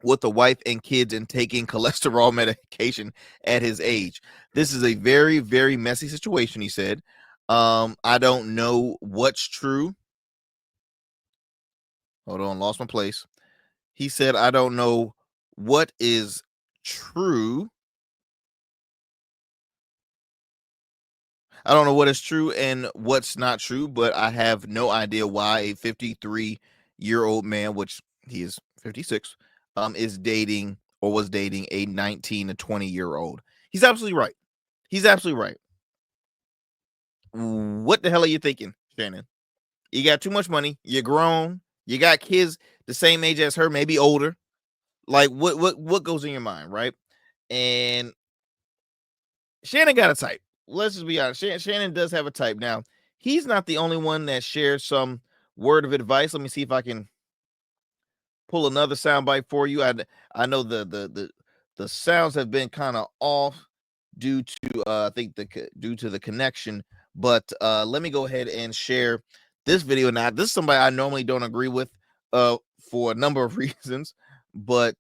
with a wife and kids and taking cholesterol medication at his age. This is a very, very messy situation, he said. I don't know what's true. Hold on, lost my place. He said, I don't know what is true. I don't know what is true and what's not true, but I have no idea why a 53-year-old man, which he is 56, is dating or was dating a 19 to 20-year-old. He's absolutely right. He's absolutely right. What the hell are you thinking, Shannon? You got too much money. You're grown. You got kids the same age as her, maybe older. Like what goes in your mind, right? And Shannon got a type. Let's just be honest. Shannon does have a type. Now, he's not the only one that shares some word of advice. Let me see if I can pull another soundbite for you. I know the sounds have been kind of off due to I think due to the connection, but let me go ahead and share this video. Now, this is somebody I normally don't agree with for a number of reasons, but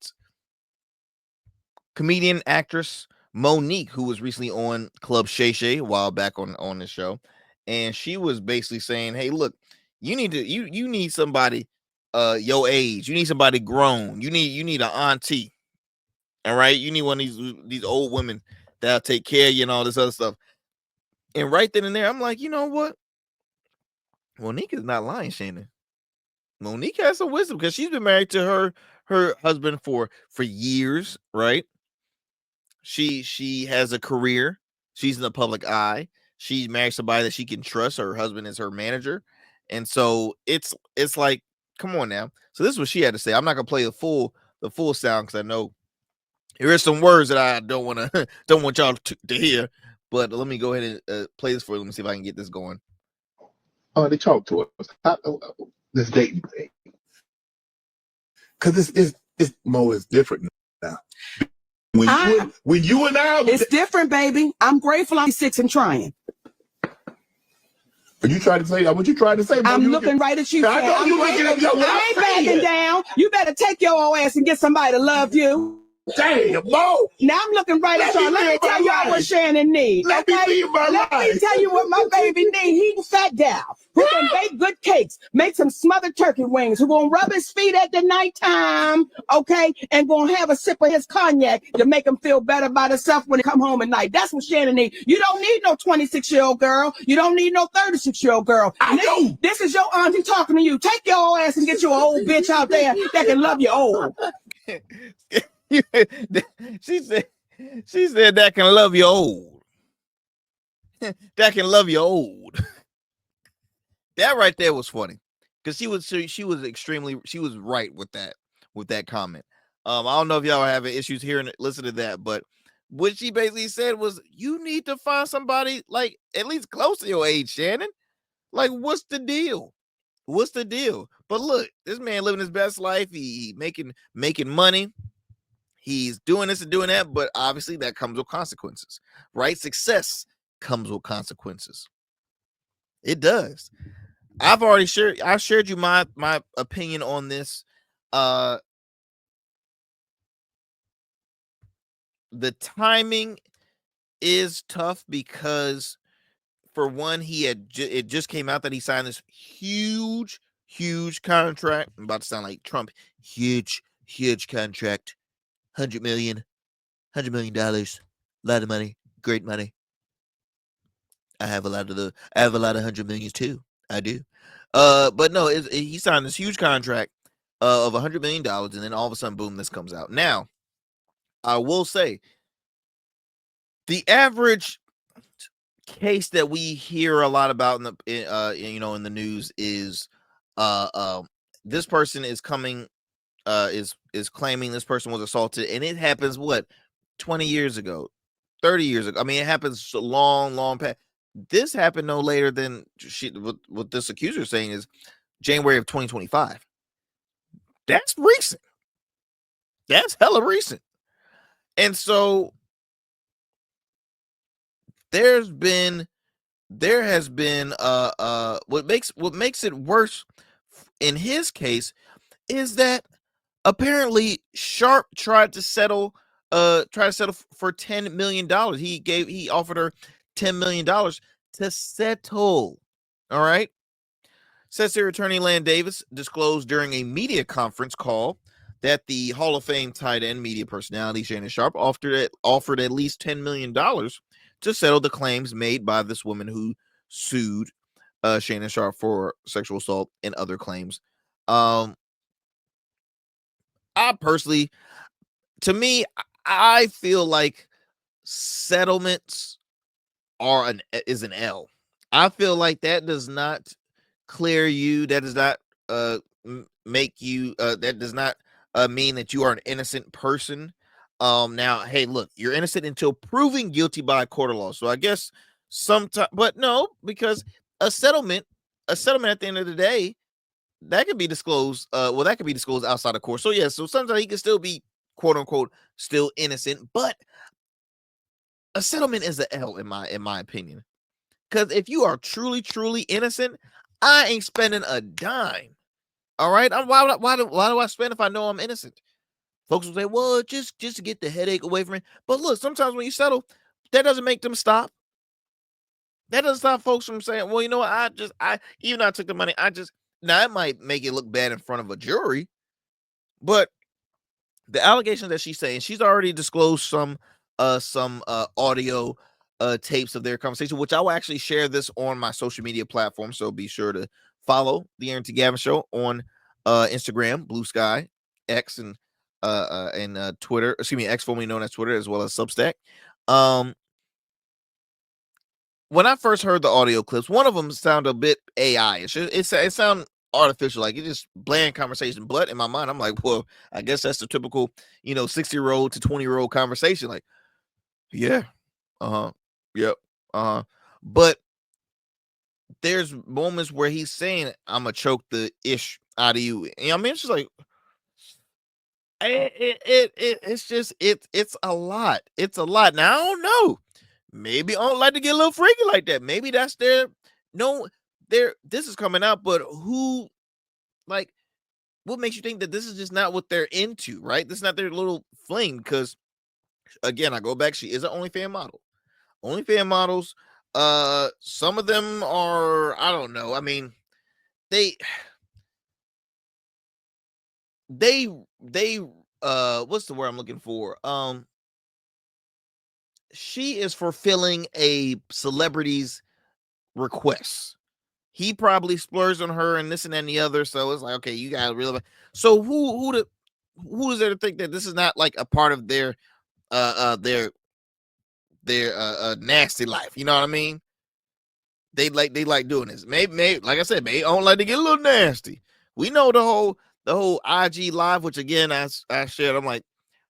comedian actress Monique, who was recently on Club Shay Shay a while back on the show, and she was basically saying, hey, look, you need somebody your age. You need somebody grown. You need an auntie. All right, you need one of these old women that'll take care of you and all this other stuff. And right then and there, I'm like, you know what? Monique is not lying, Shannon. Monique has some wisdom because she's been married to her husband for years, right? She has a career. She's in the public eye. She married somebody that she can trust. Her husband is her manager. And so it's like, come on now. So this is what she had to say. I'm not gonna play the full sound because I know there is some words that I don't want y'all to hear. But let me go ahead and play this for you. Let me see if I can get this going. Oh, they talk to us. This dating thing, because it's Mo is different now. When you and I, it's different, baby. I'm grateful I'm 6 and trying. Are you trying to say what you trying to say? Mo? I'm looking right at you. I know you looking at me. I ain't backing down. You better take your old ass and get somebody to love you. Damn, Mo. Now I'm looking right at y'all. Let me tell y'all what Shannon needs. Let me tell you what my baby needs. He sat down. Who can bake good cakes, make some smothered turkey wings, who gonna rub his feet at the nighttime, okay, and gonna have a sip of his cognac to make him feel better about himself when he come home at night. That's what Shannon needs. You don't need no 26-year-old girl. You don't need no 36-year-old girl. This is your auntie talking to you. Take your old ass and get you an old bitch out there that can love you old. She said that can love you old. That can love you old. That right there was funny because she was right with that comment. I don't know if y'all are having issues hearing it, listen to that, but what she basically said was, you need to find somebody like at least close to your age, Shannon. Like, what's the deal? What's the deal? But look, this man living his best life. He making money. He's doing this and doing that, but obviously that comes with consequences, right? Success comes with consequences. It does. I shared you my opinion on this. The timing is tough because, for one, it just came out that he signed this huge contract. I'm about to sound like Trump. Huge contract. $100 million, a lot of money, great money. I have a lot of $100 million too. I do. But no, he signed this huge contract of $100 million, and then all of a sudden, boom, this comes out. Now, I will say, the average case that we hear a lot about in the news is this person is coming is claiming this person was assaulted, and it happens 20 years ago, 30 years ago. I mean, it happens a long past. This happened no later than what this accuser is saying is January of 2025. That's recent. That's hella recent. And so there has been what makes it worse in his case is that apparently Sharpe tried to settle for $10 million. He offered her $10 million. to settle. All right. Says here attorney Land Davis disclosed during a media conference call that the Hall of Fame tight end media personality Shannon Sharpe offered at least $10 million to settle the claims made by this woman who sued Shannon Sharpe for sexual assault and other claims. I personally, to me, I feel like settlements is an L. I feel like that does not clear you. That does not make you. That does not mean that you are an innocent person. Now, hey, look, you're innocent until proven guilty by a court of law. So I guess sometimes, but no, because a settlement at the end of the day, that could be disclosed. That could be disclosed outside of court. So yeah, so sometimes he can still be quote unquote still innocent, but a settlement is an L in my opinion. Because if you are truly innocent, I ain't spending a dime. All right, why do I spend if I know I'm innocent? Folks will say, well, just to get the headache away from it. But look, sometimes when you settle, that doesn't make them stop. That doesn't stop folks from saying, well, you know what, even though I took the money, now it might make it look bad in front of a jury, but the allegations that she's saying, she's already disclosed some audio tapes of their conversation, which I will actually share this on my social media platform. So be sure to follow the Arrington Gavin Show on Instagram, Blue Sky, X, and Twitter. Excuse me, X formerly known as Twitter, as well as Substack. When I first heard the audio clips, one of them sounded a bit AI. It sounded artificial, like it just bland conversation. But in my mind, I'm like, well, I guess that's the typical, 60-year-old to 20-year-old conversation. Like, yeah, yep, But there's moments where he's saying, "I'm gonna choke the ish out of you." You know what I mean? It's just like, it's a lot. It's a lot. Now I don't know. Maybe I don't like to get a little freaky like that. Maybe that's this is coming out, but what makes you think that this is just not what they're into, right? This is not their little fling, because again, I go back, she is an OnlyFans model. OnlyFans models, some of them are, I don't know. I mean, they what's the word I'm looking for? She is fulfilling a celebrity's requests. He probably splurged on her and this and that and the other. So it's like, okay, you gotta really. So who is there to think that this is not like a part of their nasty life? You know what I mean? They like doing this. Maybe like I said, maybe I don't like to get a little nasty. We know the whole IG live, which again I shared. I'm like,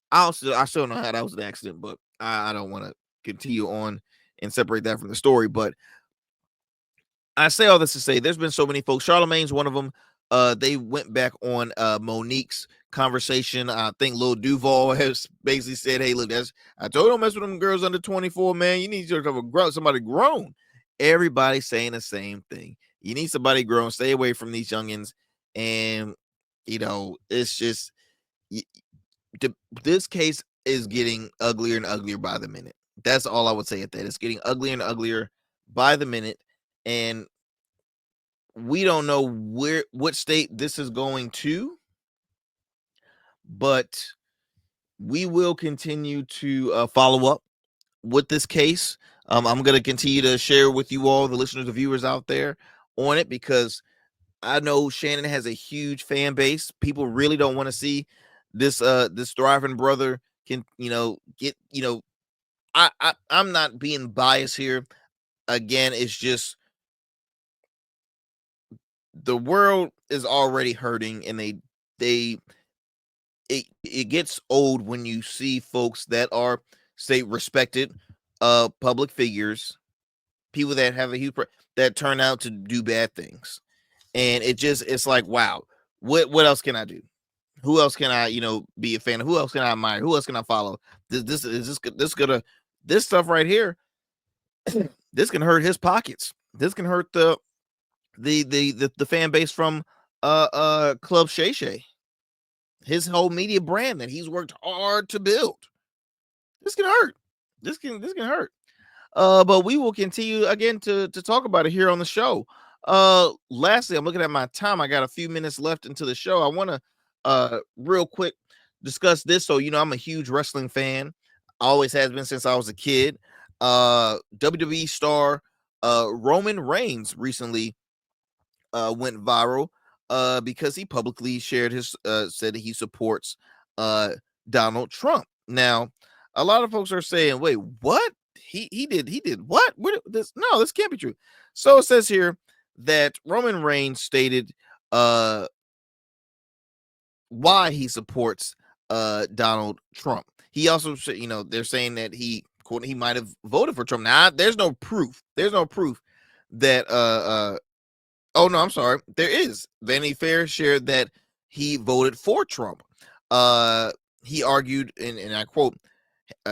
I still know how that was an accident, but I don't want to continue on and separate that from the story. But I say all this to say there's been so many folks. Charlamagne's one of them. They went back on Monique's conversation. I think Lil Duval has basically said, hey, look, I told you don't mess with them girls under 24, man. You need to have somebody grown. Everybody's saying the same thing. You need somebody grown. Stay away from these youngins. And, it's just this case is getting uglier and uglier by the minute. That's all I would say at that. It's getting uglier and uglier by the minute. And we don't know what state this is going to, but we will continue to follow up with this case. I'm going to continue to share with you all, the listeners, the viewers out there, on it, because I know Shannon has a huge fan base. People really don't want to see this thriving brother can get I'm not being biased here. Again, it's just the world is already hurting, and it gets old when you see folks that are, say, respected public figures, people that have a huge that turn out to do bad things. And it's like, wow, what else can I do? Who else can I, be a fan of? Who else can I admire? Who else can I follow? This stuff right here, this can hurt his pockets. This can hurt the fan base from Club Shay Shay, his whole media brand that he's worked hard to build. This can hurt. This can hurt. But we will continue again to talk about it here on the show. Lastly, I'm looking at my time. I got a few minutes left into the show. I want to real quick discuss this. So, I'm a huge wrestling fan. Always has been since I was a kid. WWE star Roman Reigns recently went viral because he publicly shared his said that he supports Donald Trump. Now, a lot of folks are saying, "Wait, what? He did what? This can't be true." So it says here that Roman Reigns stated why he supports Donald Trump. He also, they're saying that he might have voted for Trump. Now, there's no proof. There's no proof that oh no, I'm sorry. There is. Vanity Fair shared that he voted for Trump. He argued, and I quote,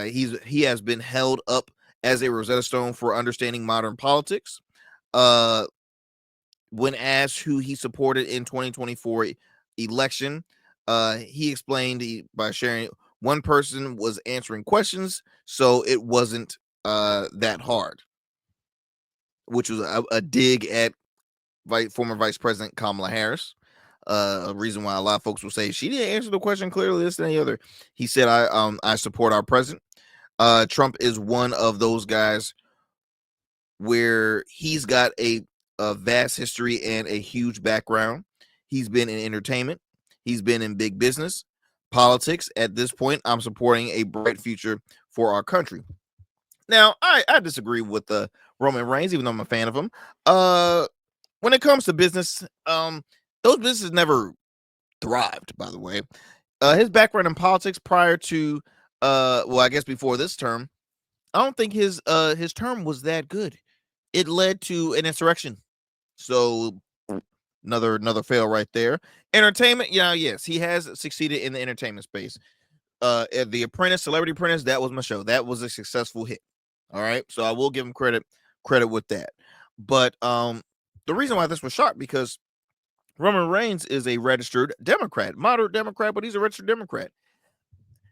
he has been held up as a Rosetta Stone for understanding modern politics. When asked who he supported in 2024 election, he explained by sharing one person was answering questions, so it wasn't that hard, which was a dig at former Vice President Kamala Harris. A reason why a lot of folks will say she didn't answer the question clearly, this and the other. He said, I support our president. Trump is one of those guys where he's got a vast history and a huge background. He's been in entertainment. He's been in big business, politics. At this point, I'm supporting a bright future for our country. Now, I disagree with Roman Reigns, even though I'm a fan of him. When it comes to business, those businesses never thrived, by the way. His background in politics prior to, I guess before this term, I don't think his term was that good. It led to an insurrection. So another fail right there. Entertainment, yes, he has succeeded in the entertainment space. The Apprentice, Celebrity Apprentice, that was my show. That was a successful hit. All right, so I will give him credit with that. But the reason why this was shot, because Roman Reigns is a registered Democrat, moderate Democrat, but he's a registered Democrat.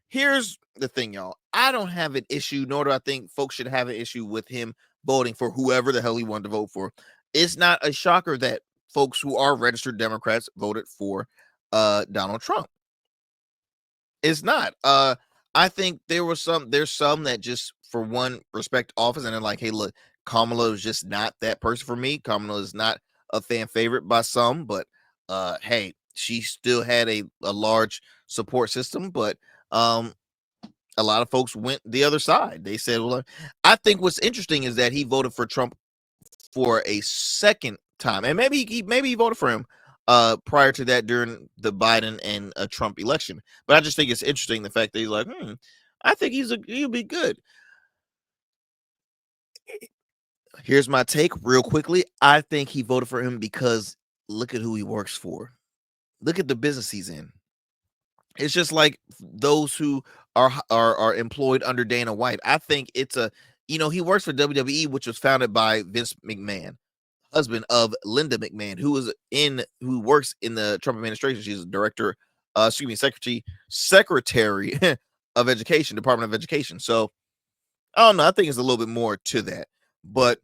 Here's the thing, y'all. I don't have an issue, nor do I think folks should have an issue with him voting for whoever the hell he wanted to vote for. It's not a shocker that folks who are registered Democrats voted for Donald Trump. It's not. I think there's some that just, for one, respect office, and they're like, hey, look, Kamala is just not that person for me. Kamala is not a fan favorite by some, but hey, she still had a large support system. But a lot of folks went the other side. They said, well, I think what's interesting is that he voted for Trump for a second time, and maybe he voted for him prior to that during the Biden and Trump election. But I just think it's interesting the fact that he's like, I think he'll be good. Here's my take real quickly. I think he voted for him because look at who he works for. Look at the business he's in. It's just like those who are employed under Dana White. I think it's he works for WWE, which was founded by Vince McMahon, husband of Linda McMahon, who works in the Trump administration. She's a director, secretary of education, Department of Education. So I don't know. I think it's a little bit more to that, but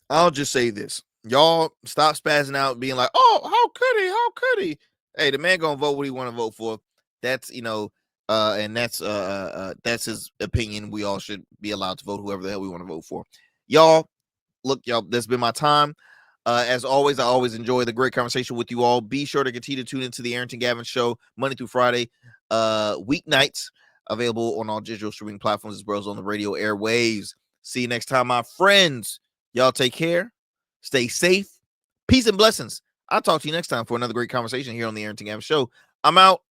I'll just say this. Y'all stop spazzing out being like, oh, how could he? Hey, the man gonna vote what he want to vote for. That's and that's his opinion. We all should be allowed to vote whoever the hell we want to vote for. Y'all, look, y'all, that's been my time. As always, I always enjoy the great conversation with you all. Be sure to continue to tune into the Arrington Gavin Show Monday through Friday, weeknights, available on all digital streaming platforms as well as on the radio airwaves. See you next time, my friends. Y'all take care. Stay safe. Peace and blessings. I'll talk to you next time for another great conversation here on the Arrington Gavin Show. I'm out.